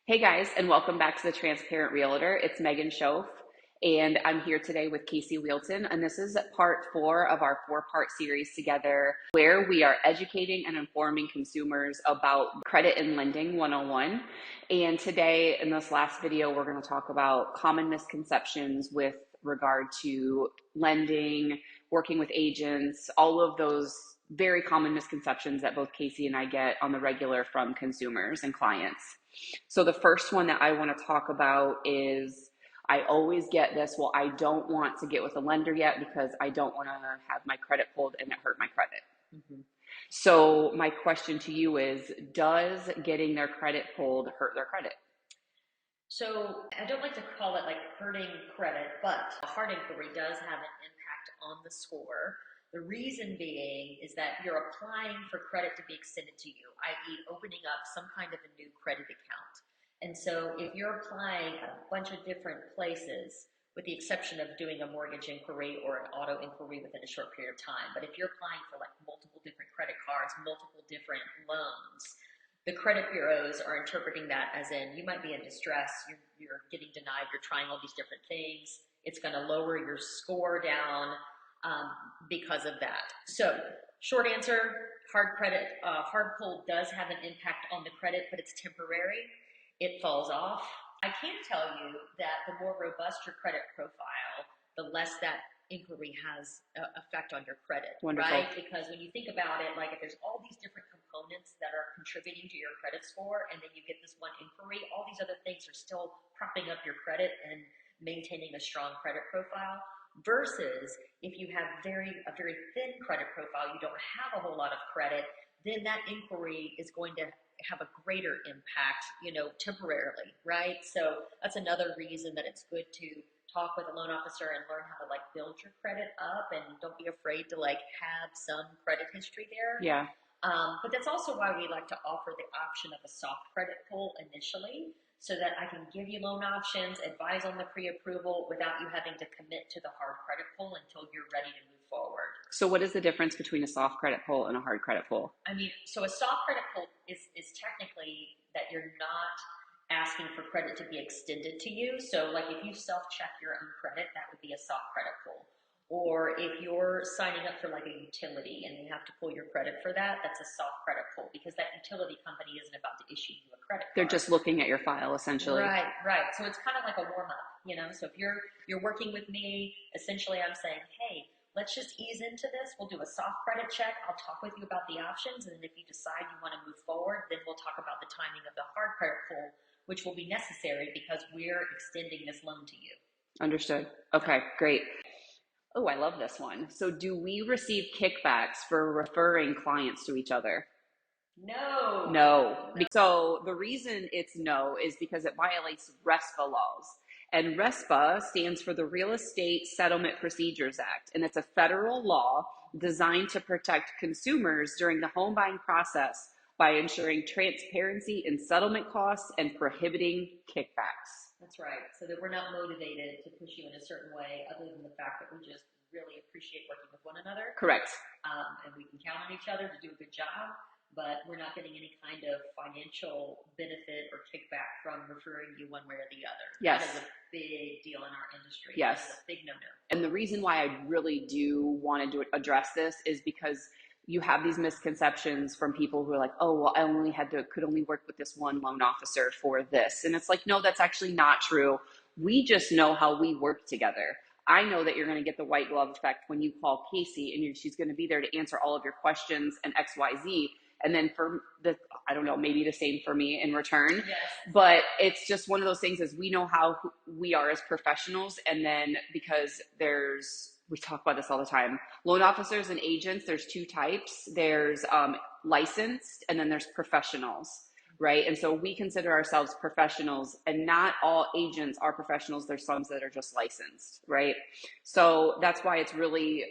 Hey guys, and welcome back to the Transparent Realtor. It's Megan Schoaf, and I'm here today with Casey Whealton, and this is part 4 of our 4-part series together where we are educating and informing consumers about credit and lending 101. And today, in this last video, we're going to talk about common misconceptions with regard to lending, working with agents, all of those very common misconceptions that both Casey and I get on the regular from consumers and clients. So the first one that I want to talk about is I always get this, well, I don't want to get with a lender yet because I don't want to have my credit pulled and it hurt my credit. So my question to you is, does getting their credit pulled hurt their credit? So I don't like to call it like hurting credit, but a hard inquiry does have an impact on the score. The reason being is that you're applying for credit to be extended to you, i.e. opening up some kind of a new credit account. And so if you're applying at a bunch of different places, with the exception of doing a mortgage inquiry or an auto inquiry within a short period of time, but if you're applying for like multiple different credit cards, multiple different loans, the credit bureaus are interpreting that as in you might be in distress, you're getting denied, you're trying all these different things, it's going to lower your score down because of that. So short answer, hard pull does have an impact on the credit, but it's temporary. It falls off. I can tell you that the more robust your credit profile, the less that inquiry has effect on your credit. Wonderful. Right? Because when you think about it, like if there's all these different components that are contributing to your credit score, and then you get this one inquiry, all these other things are still propping up your credit and maintaining a strong credit profile. Versus if you have a very thin credit profile, you don't have a whole lot of credit, then that inquiry is going to have a greater impact, temporarily, right? So that's another reason that it's good to talk with a loan officer and learn how to like build your credit up, and don't be afraid to like have some credit history there. Yeah. But that's also why we like to offer the option of a soft credit pull initially, so that I can give you loan options, advise on the pre-approval without you having to commit to the hard credit pull until you're ready to move forward. So what is the difference between a soft credit pull and a hard credit pull? I mean, so a soft credit pull is technically that you're not asking for credit to be extended to you. So like if you self-check your own credit, that would be a soft credit pull. Or if you're signing up for like a utility and you have to pull your credit for that, that's a soft credit pull, because that utility company isn't about to issue you a credit card. They're just looking at your file, essentially. Right. So it's kind of like a warm-up, So if you're working with me, essentially I'm saying, hey, let's just ease into this. We'll do a soft credit check. I'll talk with you about the options, and if you decide you want to move forward, then we'll talk about the timing of the hard credit pull, which will be necessary because we're extending this loan to you. Understood. Okay, great. Oh, I love this one. So do we receive kickbacks for referring clients to each other? No. So the reason it's no is because it violates RESPA laws. And RESPA stands for the Real Estate Settlement Procedures Act. And it's a federal law designed to protect consumers during the home buying process by ensuring transparency in settlement costs and prohibiting kickbacks. That's right. So that we're not motivated to push you in a certain way, other than the fact that we just really appreciate working with one another. Correct. And we can count on each other to do a good job, but we're not getting any kind of financial benefit or kickback from referring you one way or the other. Yes. That is a big deal in our industry. Yes. That is a big no-no. And the reason why I really do want to address this is because you have these misconceptions from people who are like, oh, well, I could only work with this one loan officer for this. And it's like, no, that's actually not true. We just know how we work together. I know that you're going to get the white glove effect when you call Casey, and she's going to be there to answer all of your questions and X, Y, Z. And then I don't know, maybe the same for me in return. Yes. But it's just one of those things, is we know how we are as professionals. And then because we talk about this all the time, loan officers and agents, there's 2 types. There's licensed, and then there's professionals, right? And so we consider ourselves professionals, and not all agents are professionals. There's some that are just licensed, right? So that's why it's really,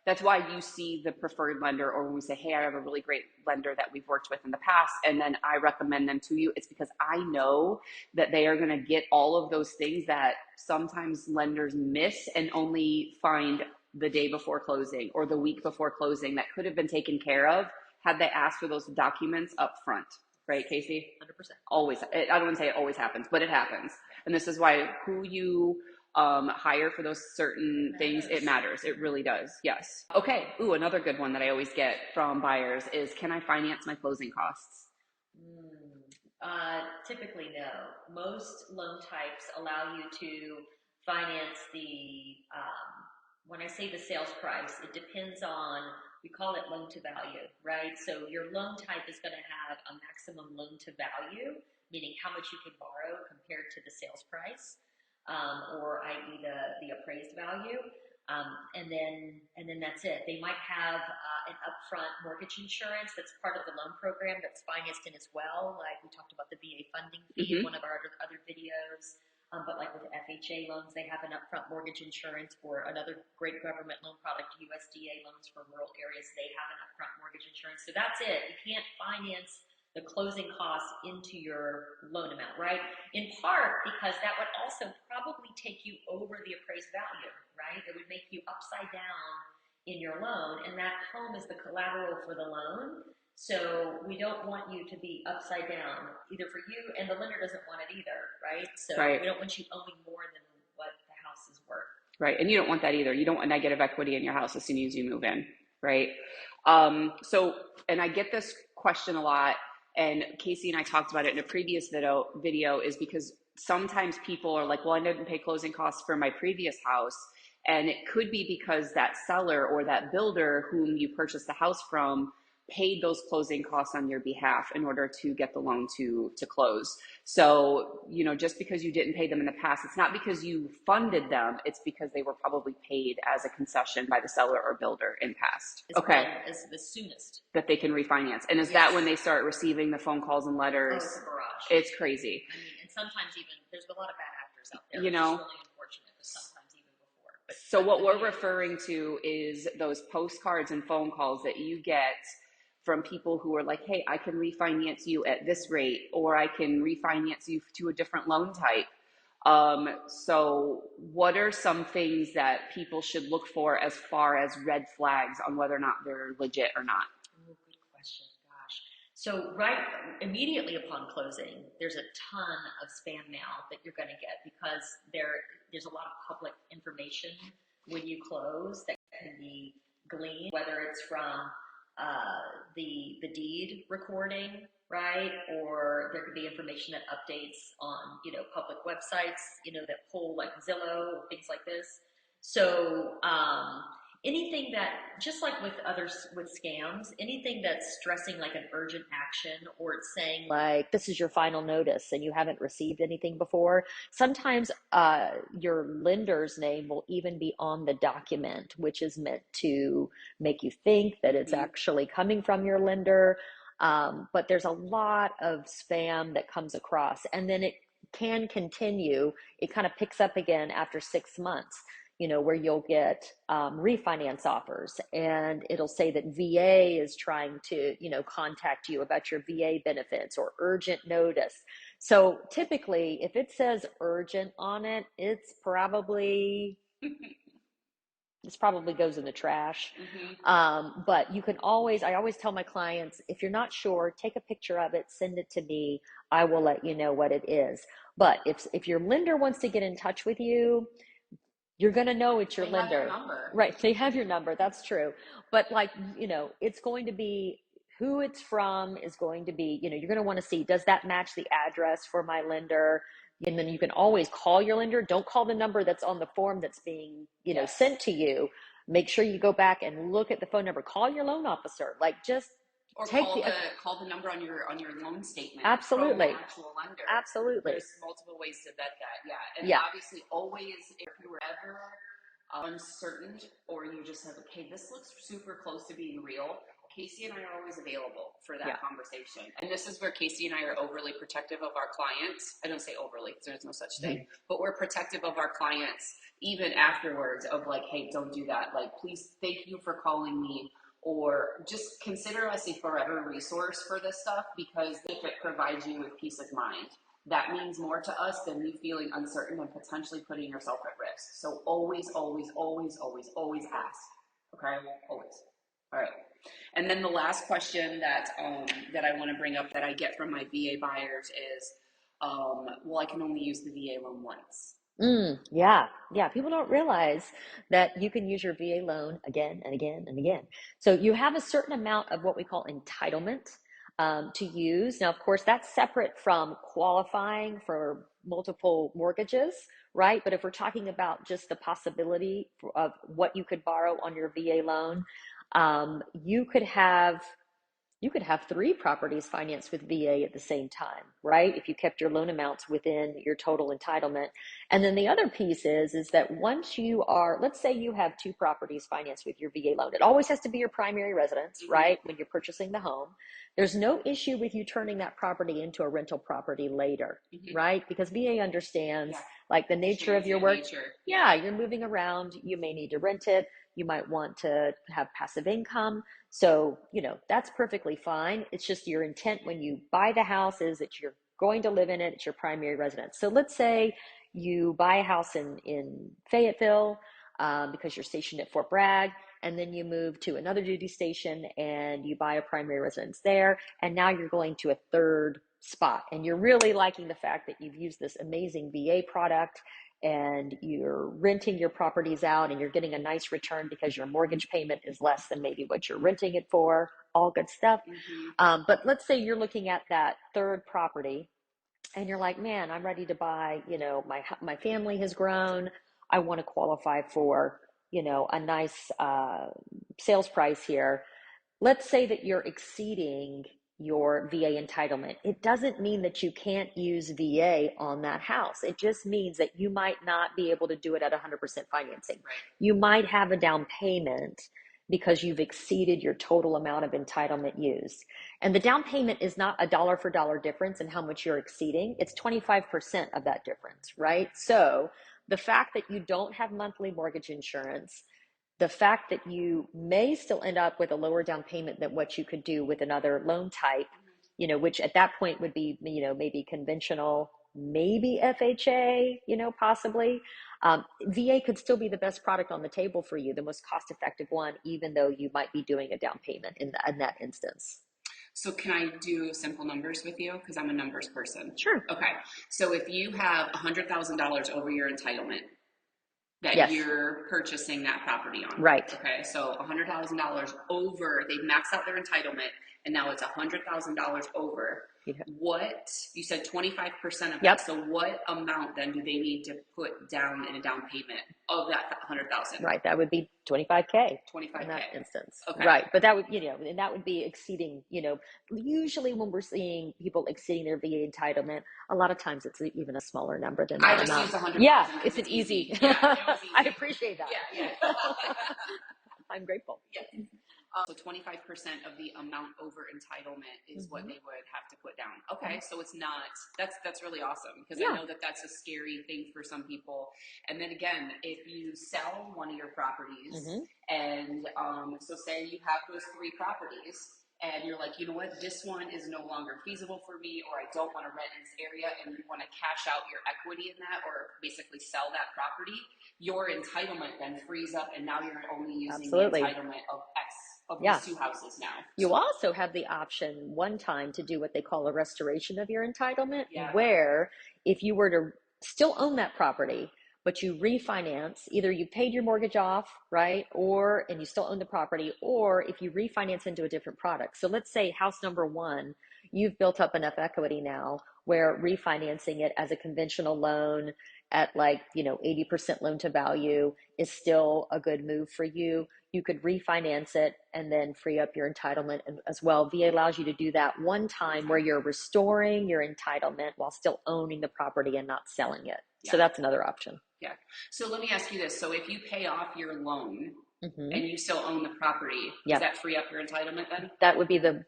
that's why you see the preferred lender, or when we say, hey, I have a really great lender that we've worked with in the past, and then I recommend them to you, it's because I know that they are going to get all of those things that sometimes lenders miss and only find the day before closing or the week before closing, that could have been taken care of had they asked for those documents up front. right, Casey? 100%. Always. I don't want to say it always happens, but it happens. And this is why who you hire for those certain things, it matters. It really does. Yes. Okay. Ooh, another good one that I always get from buyers is, can I finance my closing costs? Typically, no. Most loan types allow you to finance when I say the sales price, it depends on, we call it loan to value, right? So your loan type is going to have a maximum loan to value, meaning how much you can borrow compared to the sales price, or i.e. the appraised value. And then that's it. They might have an upfront mortgage insurance that's part of the loan program that's financed in as well. Like we talked about the VA funding fee in one of our other videos. But like with FHA loans, they have an upfront mortgage insurance, or another great government loan product, USDA loans for rural areas, they have an upfront mortgage insurance. So that's it. You can't finance the closing costs into your loan amount, right? In part because that would also probably take you over the appraised value, right? It would make you upside down in your loan, and that home is the collateral for the loan. So we don't want you to be upside down, either for you, and the lender doesn't want it either, right? So we don't want you owing more than what the house is worth. Right, and you don't want that either. You don't want negative equity in your house as soon as you move in, right? And I get this question a lot, and Casey and I talked about it in a previous video is because sometimes people are like, well, I didn't pay closing costs for my previous house. And it could be because that seller or that builder whom you purchased the house from paid those closing costs on your behalf in order to get the loan to close. So, just because you didn't pay them in the past, it's not because you funded them, it's because they were probably paid as a concession by the seller or builder in past. Okay. As the soonest that they can refinance. And is that when they start receiving the phone calls and letters? Oh, it's a barrage. It's crazy. I mean, and sometimes even, there's a lot of bad actors out there. It's really unfortunate, but sometimes even before. So what we're referring to is those postcards and phone calls that you get from people who are like, hey, I can refinance you at this rate, or I can refinance you to a different loan type. So what are some things that people should look for as far as red flags on whether or not they're legit or not? Oh, good question. Gosh. So right immediately upon closing, there's a ton of spam mail that you're going to get because there's a lot of public information when you close that can be gleaned, whether it's from the deed recording, right? Or there could be information that updates on, public websites, that pull like Zillow or things like this. So anything that, just like with others with scams, anything that's stressing like an urgent action, or it's saying like, this is your final notice and you haven't received anything before. Sometimes your lender's name will even be on the document, which is meant to make you think that it's actually coming from your lender. But there's a lot of spam that comes across, and then it can continue. It kind of picks up again after 6 months, where you'll get refinance offers, and it'll say that VA is trying to, contact you about your VA benefits or urgent notice. So typically, if it says urgent on it, it's probably this probably goes in the trash. But you can always, I always tell my clients, if you're not sure, take a picture of it, send it to me. I will let you know what it is. But if your lender wants to get in touch with you, you're going to know it's your lender. They have your number. Right. They have your number. That's true. But it's going to be who it's from is going to be, you're going to want to see, does that match the address for my lender? And then you can always call your lender. Don't call the number that's on the form that's being, sent to you. Make sure you go back and look at the phone number. Call your loan officer. Or call the number on your loan statement. Absolutely. From the actual lender. Absolutely. There's multiple ways to vet that. Yeah. And obviously always, if you were ever uncertain, or you just have, okay, this looks super close to being real, Casey and I are always available for that conversation. And this is where Casey and I are overly protective of our clients. I don't say overly because there's no such thing, but we're protective of our clients even afterwards of like, hey, don't do that. Like, please, thank you for calling me, or just consider us a forever resource for this stuff, because if it provides you with peace of mind, that means more to us than you feeling uncertain and potentially putting yourself at risk. So always, always, always, always, always ask. Okay? Always. All right. And then the last question that I want to bring up that I get from my VA buyers is, well, I can only use the VA loan once. Yeah. People don't realize that you can use your VA loan again and again and again. So you have a certain amount of what we call entitlement to use. Now, of course, that's separate from qualifying for multiple mortgages, right? But if we're talking about just the possibility of what you could borrow on your VA loan, um, you could have you could have three properties financed with VA at the same time, right? If you kept your loan amounts within your total entitlement. And then the other piece is that once you are, let's say you have two properties financed with your VA loan, it always has to be your primary residence, right? When you're purchasing the home, there's no issue with you turning that property into a rental property later, right? Because VA understands like the nature of your work. Yeah, you're moving around, you may need to rent it. You might want to have passive income. So, that's perfectly fine. It's just your intent when you buy the house is that you're going to live in it. It's your primary residence. So let's say you buy a house in Fayetteville because you're stationed at Fort Bragg, and then you move to another duty station and you buy a primary residence there. And now you're going to a third spot and you're really liking the fact that you've used this amazing VA product and you're renting your properties out and you're getting a nice return because your mortgage payment is less than maybe what you're renting it for, all good stuff. But let's say you're looking at that third property and you're like, man, I'm ready to buy, my family has grown. I want to qualify for, a nice sales price here. Let's say that you're exceeding your VA entitlement. It doesn't mean that you can't use VA on that house. It just means that you might not be able to do it at 100% financing. You might have a down payment because you've exceeded your total amount of entitlement used. And the down payment is not a dollar for dollar difference in how much you're exceeding. It's 25% of that difference, right? So the fact that you don't have monthly mortgage insurance, the fact that you may still end up with a lower down payment than what you could do with another loan type, which at that point would be, maybe conventional, maybe FHA, possibly. VA could still be the best product on the table for you, the most cost-effective one, even though you might be doing a down payment in that instance. So can I do simple numbers with you? Because I'm a numbers person. Sure. Okay. So if you have $100,000 over your entitlement, that you're purchasing that property on. Right. Okay, so $100,000 over, they've maxed out their entitlement, and now it's $100,000 over. What, you said 25% of that, so what amount then do they need to put down in a down payment of that 100,000? Right, that would be 25K. 25K. In that instance. Okay. Right, but that would, and that would be exceeding, usually when we're seeing people exceeding their VA entitlement, a lot of times it's even a smaller number than that. I just used 100,000. Yeah, it's an easy. Yeah, it was easy. I appreciate that. Yeah. I'm grateful. Yeah. So 25% of the amount over entitlement is what they would have to put down. Okay, so it's not, that's really awesome, because I know that that's a scary thing for some people. And then again, if you sell one of your properties, and so say you have those three properties, and you're like, you know what, this one is no longer feasible for me, or I don't want to rent in this area, and you want to cash out your equity in that, or basically sell that property, your entitlement then frees up, and now you're only using the entitlement of X of these two houses now. You also have the option one time to do what they call a restoration of your entitlement, where if you were to still own that property, but you refinance, either you paid your mortgage off, right? And you still own the property, or if you refinance into a different product. So let's say house number one, you've built up enough equity now where refinancing it as a conventional loan at 80% loan to value is still a good move for you. You could refinance it and then free up your entitlement as well. VA allows you to do that one time where you're restoring your entitlement while still owning the property and not selling it. So that's another option. Yeah. So let me ask you this. So if you pay off your loan and you still own the property, does that free up your entitlement then? That would be that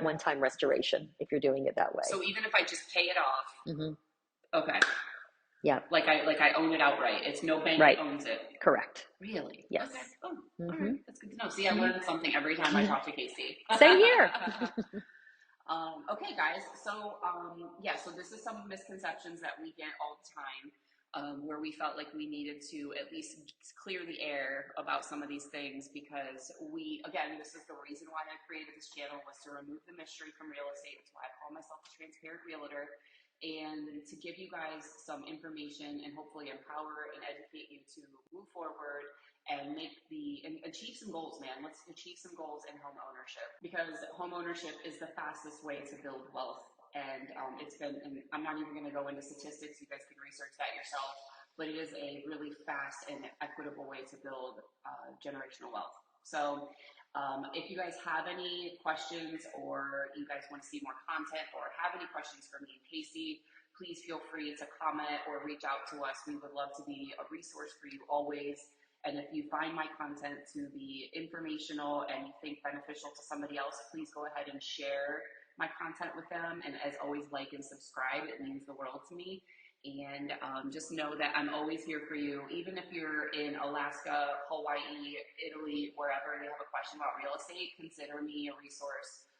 one-time restoration if you're doing it that way. So even if I just pay it off, okay. Yeah. Like I own it outright. It's no bank that owns it. Correct. Really? Yes. Okay. Oh, all right. That's good to know. See, I learned something every time I talk to Casey. Same here. Okay, guys. So, so this is some misconceptions that we get all the time. where we felt like we needed to at least clear the air about some of these things, because again, this is the reason why I created this channel, was to remove the mystery from real estate. That's why I call myself a transparent realtor, and to give you guys some information and hopefully empower and educate you to move forward and achieve some goals, man. Let's achieve some goals in home ownership, because home ownership is the fastest way to build wealth. And and I'm not even going to go into statistics. You guys can research that yourself, but it is a really fast and equitable way to build generational wealth. So if you guys have any questions, or you guys want to see more content, or have any questions for me and Casey, please feel free to comment or reach out to us. We would love to be a resource for you always. And if you find my content to be informational and you think beneficial to somebody else, please go ahead and share my content with them. And as always, like and subscribe. It means the world to me. And just know that I'm always here for you. Even if you're in Alaska, Hawaii, Italy, wherever, and you have a question about real estate, consider me a resource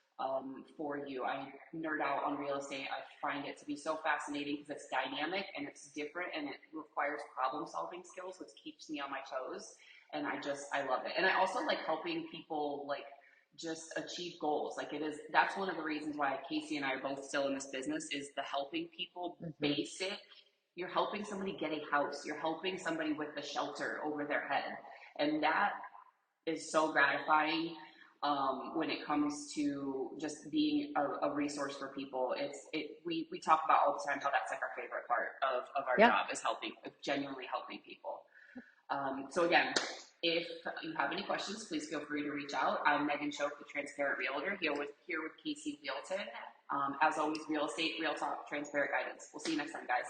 for you. I nerd out on real estate. I find it to be so fascinating because it's dynamic and it's different, and it requires problem solving skills, which keeps me on my toes. And I love it. And I also like helping people just achieve goals. That's one of the reasons why Casey and I are both still in this business, is the helping people basic. You're helping somebody get a house. You're helping somebody with the shelter over their head. And that is so gratifying when it comes to just being a resource for people. We talk about all the time how that's like our favorite part of our job, is genuinely helping people. So again, if you have any questions, please feel free to reach out. I'm Megan Shope, the Transparent Realtor, here with Casey Whealton. As always, real estate, real talk, transparent guidance. We'll see you next time, guys.